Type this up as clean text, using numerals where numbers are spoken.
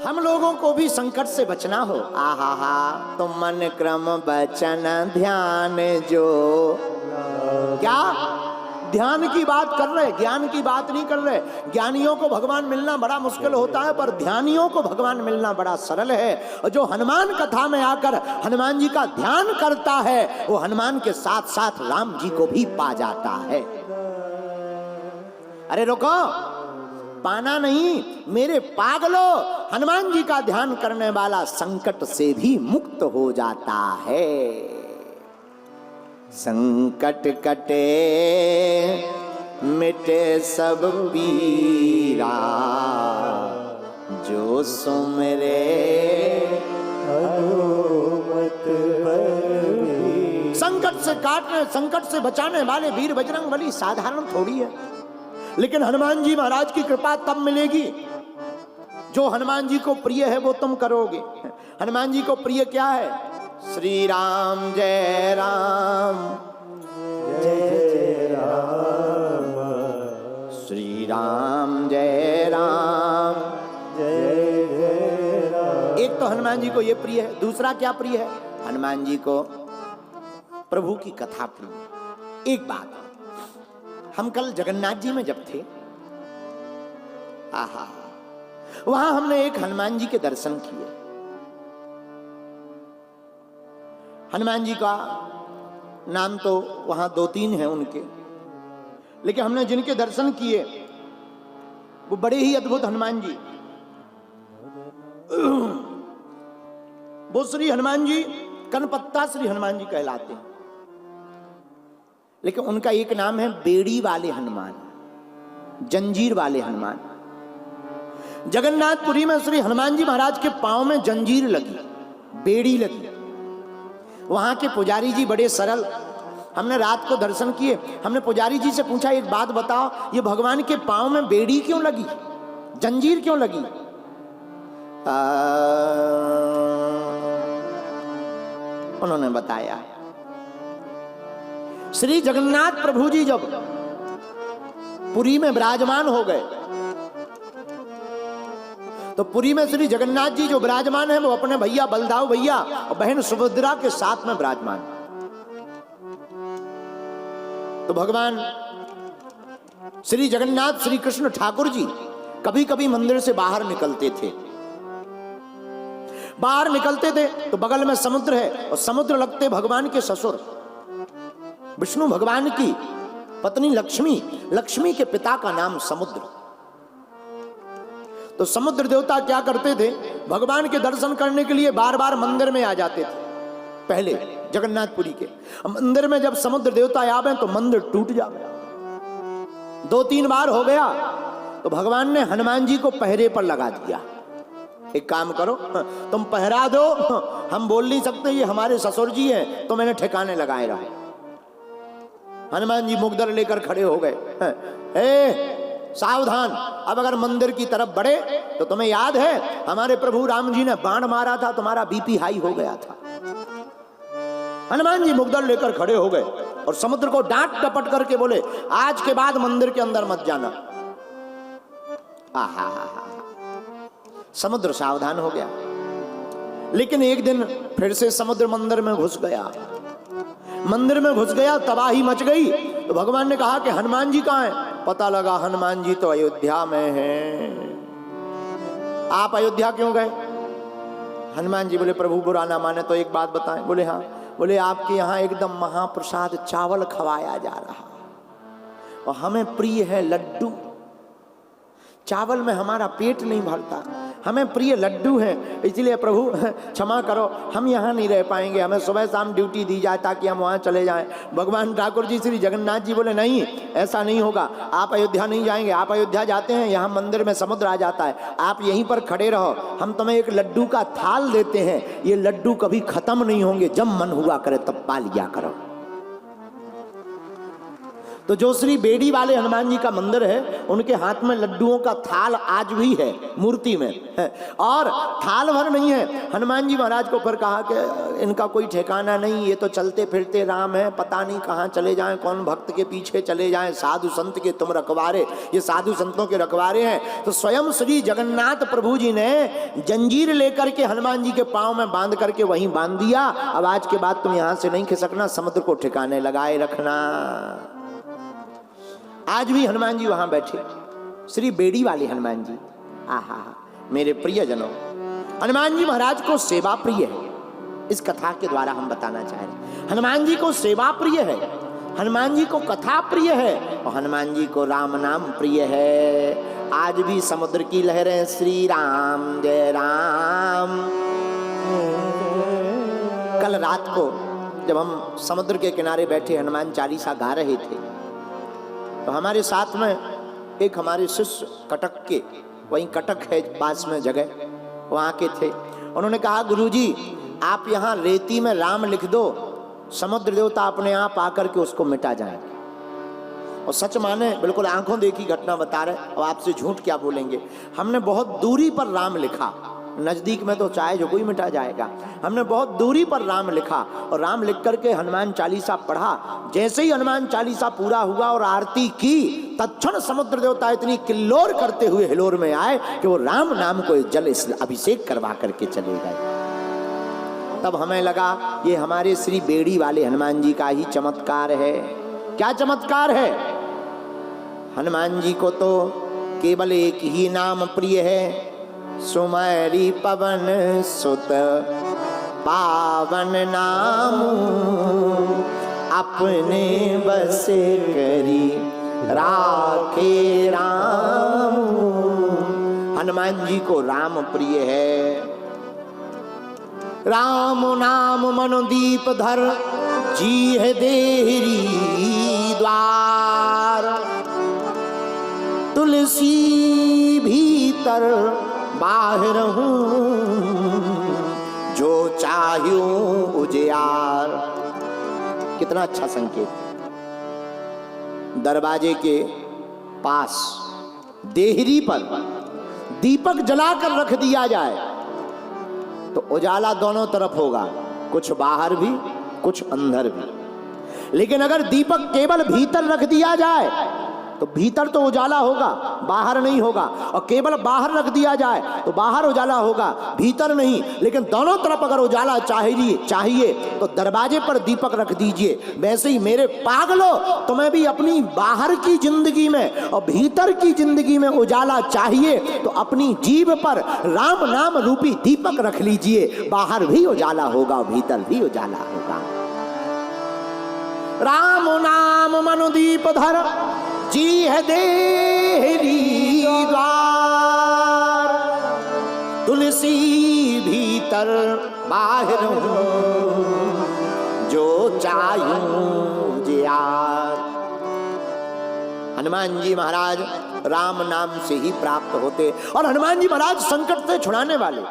हम लोगों को भी संकट से बचना हो, आहा हा, तो मन क्रम वचन ध्यान जो, क्या ध्यान की बात कर रहे, ज्ञान की बात नहीं कर रहे। ज्ञानियों को भगवान मिलना बड़ा मुश्किल होता है, पर ध्यानियों को भगवान मिलना बड़ा सरल है। और जो हनुमान कथा में आकर हनुमान जी का ध्यान करता है, वो हनुमान के साथ साथ राम जी को भी पा जाता है। अरे रुको, पाना नहीं मेरे पागलो, हनुमान जी का ध्यान करने वाला संकट से भी मुक्त हो जाता है। संकट कटे मिटे सब पीरा, जो सुमरे हनुमत बलबीरा। संकट से काटने, संकट से बचाने वाले वीर बजरंग बली साधारण थोड़ी है, लेकिन हनुमान जी महाराज की कृपा तब मिलेगी जो हनुमान जी को प्रिय है वो तुम करोगे। हनुमान जी को प्रिय क्या है? श्री राम जय राम जय राम, श्री राम जय राम जय जय राम। एक तो हनुमान जी को ये प्रिय है, दूसरा क्या प्रिय है? हनुमान जी को प्रभु की कथा प्रिय। एक बात, हम कल जगन्नाथ जी में जब थे, आहा, वहां हमने एक हनुमान जी के दर्शन किए। हनुमान जी का नाम तो वहां 2-3 हैं उनके, लेकिन हमने जिनके दर्शन किए वो बड़े ही अद्भुत हनुमान जी। वो श्री हनुमान जी कनपत्ता श्री हनुमान जी कहलाते हैं, लेकिन उनका एक नाम है बेड़ी वाले हनुमान, जंजीर वाले हनुमान। जगन्नाथपुरी में श्री हनुमान जी महाराज के पांव में जंजीर लगी, बेड़ी लगी। वहां के पुजारी जी बड़े सरल, हमने रात को दर्शन किए, हमने पुजारी जी से पूछा एक बात बताओ, ये भगवान के पांव में बेड़ी क्यों लगी, जंजीर क्यों लगी? उन्होंने बताया, श्री जगन्नाथ प्रभु जी जब पुरी में विराजमान हो गए, तो पुरी में श्री जगन्नाथ जी जो विराजमान है वो अपने भैया बलदाव भैया और बहन सुभद्रा के साथ में विराजमान। तो भगवान श्री जगन्नाथ श्री कृष्ण ठाकुर जी कभी कभी मंदिर से बाहर निकलते थे। बाहर निकलते थे तो बगल में समुद्र है, और समुद्र लगते भगवान के ससुर विष्णु भगवान की पत्नी लक्ष्मी, लक्ष्मी के पिता का नाम समुद्र। तो समुद्र देवता क्या करते थे, भगवान के दर्शन करने के लिए बार बार मंदिर में आ जाते थे। पहले जगन्नाथपुरी के मंदिर में जब समुद्र देवता आवे तो मंदिर टूट जावे। 2-3 बार हो गया तो भगवान ने हनुमान जी को पहरे पर लगा दिया। एक काम करो, तुम पहरा दो, हम बोल नहीं सकते ये हमारे ससुर जी हैं, तो मैंने ठिकाने लगाए रहे। हनुमान जी मुगदर लेकर खड़े हो गए। सावधान, अब अगर मंदिर की तरफ बढ़े तो तुम्हें याद है हमारे प्रभु राम जी ने बाण मारा था, तुम्हारा बीपी हाई हो गया था। हनुमान जी मुगदर लेकर खड़े हो गए और समुद्र को डांट टपट करके बोले, आज के बाद मंदिर के अंदर मत जाना। आहा, समुद्र सावधान हो गया। लेकिन एक दिन फिर से समुद्र मंदिर में घुस गया। मंदिर में घुस गया, तबाही मच गई। तो भगवान ने कहा कि हनुमान जी कहाँ हैं? पता लगा हनुमान जी तो अयोध्या में हैं। आप अयोध्या क्यों गए? हनुमान जी बोले, प्रभु बुरा ना माने तो एक बात बताएं। बोले हाँ। बोले आपके यहाँ एकदम महाप्रसाद चावल खवाया जा रहा, और हमें प्रिय है लड्डू। चावल में हमारा पेट नहीं भरता, हमें प्रिय लड्डू है, इसलिए प्रभु क्षमा करो, हम यहाँ नहीं रह पाएंगे, हमें सुबह शाम ड्यूटी दी जाए ताकि हम वहाँ चले जाएं। भगवान ठाकुर जी श्री जगन्नाथ जी बोले, नहीं ऐसा नहीं होगा, आप अयोध्या नहीं जाएंगे। आप अयोध्या जाते हैं, यहाँ मंदिर में समुद्र आ जाता है, आप यहीं पर खड़े रहो, हम तुम्हें एक लड्डू का थाल देते हैं, ये लड्डू कभी खत्म नहीं होंगे, जब मन हुआ करे तब पा लिया करो। तो जो श्री बेड़ी वाले हनुमान जी का मंदिर है, उनके हाथ में लड्डुओं का थाल आज भी है मूर्ति में है। और थाल भर नहीं है। हनुमान जी महाराज को फिर कहा कि इनका कोई ठिकाना नहीं, ये तो चलते फिरते राम है, पता नहीं कहाँ चले जाएं, कौन भक्त के पीछे चले जाएं, साधु संत के तुम रखवारे, ये साधु संतों के रखवारे हैं। तो स्वयं श्री जगन्नाथ प्रभु जी ने जंजीर लेकर के हनुमान जी के पाँव में बांध करके वहीं बांध दिया। अब आज के बाद तुम यहाँ से नहीं खिसकना, समुद्र को ठिकाने लगाए रखना। आज भी हनुमान जी वहां बैठे, श्री बेड़ी वाले हनुमान जी। आहा, मेरे प्रियजनों, हनुमान जी महाराज को सेवा प्रिय है। इस कथा के द्वारा हम बताना चाह रहे हैं, हनुमान जी को सेवा प्रिय है, हनुमान जी को कथा प्रिय है, और हनुमान जी को राम नाम प्रिय है। आज भी समुद्र की लहरें श्री राम जय राम। कल रात को जब हम समुद्र के किनारे बैठे हनुमान चालीसा गा रहे थे, तो हमारे साथ में एक हमारे शिष्य कटक के, वहीं कटक है पास में जगह, वहाँ के थे। उन्होंने कहा, गुरुजी आप यहाँ रेती में राम लिख दो, समुद्र देवता अपने आप आकर के उसको मिटा जाए। और सच माने, बिल्कुल आंखों देखी घटना बता रहे, और आपसे झूठ क्या बोलेंगे। हमने बहुत दूरी पर राम लिखा, नजदीक में तो चाहे जो कोई मिटा जाएगा। हमने बहुत दूरी पर राम लिखा और राम लिख करके हनुमान चालीसा पढ़ा। जैसे ही हनुमान चालीसा पूरा हुआ और आरती की, तत्क्षण समुद्र देवता इतनी किल्लोर करते हुए हिलोर में आए कि वो राम नाम को जल अभिषेक करवा करके चले गए। तब हमें लगा ये हमारे श्री बेड़ी वाले हनुमान जी का ही चमत्कार है। क्या चमत्कार है? हनुमान जी को तो केवल एक ही नाम प्रिय है, सुमरि पवन सुत पावन नाम, अपने बस करी राखे राम। हनुमान जी को राम प्रिय है। राम नाम मनोदीप धर, जी है देहरी द्वार, तुलसी भीतर बाहर हूँ, जो चाहिए उजियार। कितना अच्छा संकेत। दरवाजे के पास देहरी पर दीपक जलाकर रख दिया जाए तो उजाला दोनों तरफ होगा, कुछ बाहर भी कुछ अंदर भी। लेकिन अगर दीपक केवल भीतर रख दिया जाए तो भीतर तो उजाला होगा, बाहर नहीं होगा, और केवल बाहर रख दिया जाए तो बाहर उजाला होगा, भीतर नहीं। लेकिन दोनों तरफ अगर उजाला चाहिए तो दरवाजे पर दीपक रख दीजिए। वैसे ही मेरे पागलो, तुम्हें भी अपनी बाहर की जिंदगी में और भीतर की जिंदगी में उजाला चाहिए तो अपनी जीभ पर राम नाम रूपी दीपक रख लीजिए। बाहर भी उजाला होगा, भीतर भी उजाला होगा। राम नाम मनोदीप धर, जी है देहरी द्वार, तुलसी भीतर बाहर हूँ, जो चाहूं जियार। हनुमान जी महाराज राम नाम से ही प्राप्त होते, और हनुमान जी महाराज संकट से छुड़ाने वाले।